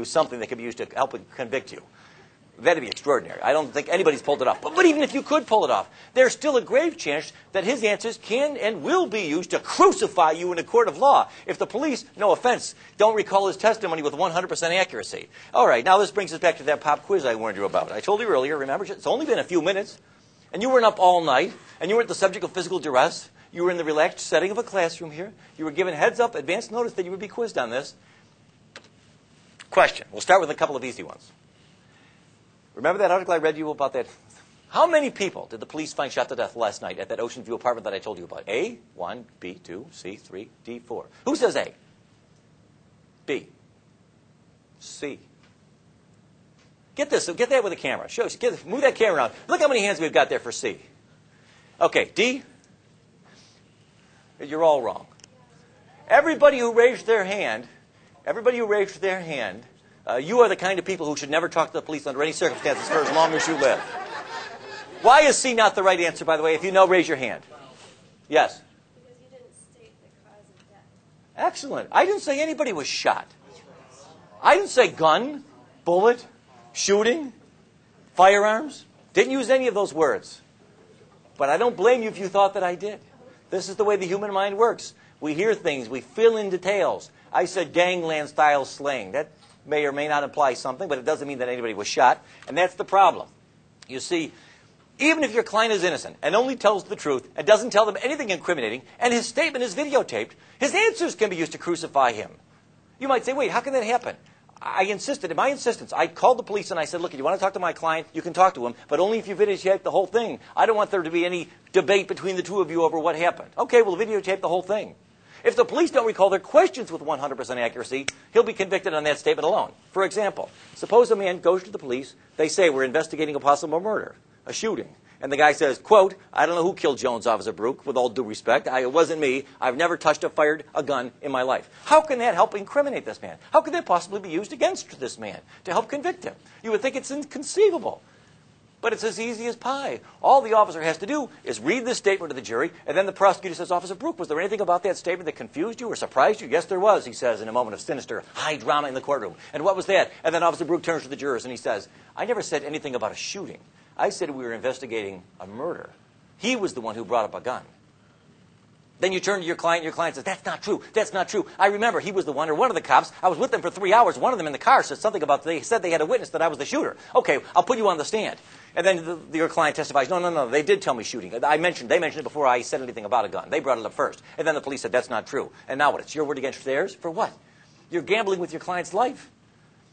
you something that could be used to help convict you. That'd be extraordinary. I don't think anybody's pulled it off. But even if you could pull it off, there's still a grave chance that his answers can and will be used to crucify you in a court of law if the police, no offense, don't recall his testimony with 100% accuracy. All right, now this brings us back to that pop quiz I warned you about. I told you earlier, remember, it's only been a few minutes, and you weren't up all night, and you weren't the subject of physical duress. You were in the relaxed setting of a classroom here. You were given heads up, advance notice that you would be quizzed on this. Question. We'll start with a couple of easy ones. Remember that article I read you about that? How many people did the police find shot to death last night at that Ocean View apartment that I told you about? A, 1, B, 2, C, 3, D, 4. Who says A? B. C. Get this. Get that with a camera. Move that camera around. Look how many hands we've got there for C. Okay, D. You're all wrong. Everybody who raised their hand, you are the kind of people who should never talk to the police under any circumstances for as long as you live. Why is C not the right answer, by the way? If you know, raise your hand. Yes? Because you didn't state the cause of death. Excellent. I didn't say anybody was shot. I didn't say gun, bullet, shooting, firearms. Didn't use any of those words. But I don't blame you if you thought that I did. This is the way the human mind works. We hear things. We fill in details. I said gangland-style slaying. That may or may not imply something, but it doesn't mean that anybody was shot. And that's the problem. You see, even if your client is innocent and only tells the truth and doesn't tell them anything incriminating, and his statement is videotaped, his answers can be used to crucify him. You might say, wait, how can that happen? I insisted, in my insistence, I called the police and I said, look, if you want to talk to my client, you can talk to him, but only if you videotape the whole thing. I don't want there to be any debate between the two of you over what happened. Okay, we'll videotape the whole thing. If the police don't recall their questions with 100% accuracy, he'll be convicted on that statement alone. For example, suppose a man goes to the police. They say, we're investigating a possible murder, a shooting. And the guy says, quote, I don't know who killed Jones, Officer Brook, with all due respect. It wasn't me. I've never touched or fired a gun in my life. How can that help incriminate this man? How could that possibly be used against this man to help convict him? You would think it's inconceivable. But it's as easy as pie. All the officer has to do is read this statement to the jury, and then the prosecutor says, Officer Brook, was there anything about that statement that confused you or surprised you? Yes, there was, he says, in a moment of sinister, high drama in the courtroom. And what was that? And then Officer Brook turns to the jurors and he says, I never said anything about a shooting. I said we were investigating a murder. He was the one who brought up a gun. Then you turn to your client, and your client says, that's not true, that's not true. I remember he was the one, or one of the cops. I was with them for 3 hours. One of them in the car said something about, they said they had a witness that I was the shooter. Okay, I'll put you on the stand. And then your client testifies, no, they did tell me shooting. They mentioned it before I said anything about a gun. They brought it up first. And then the police said, that's not true. And now what? It's your word against theirs? For what? You're gambling with your client's life.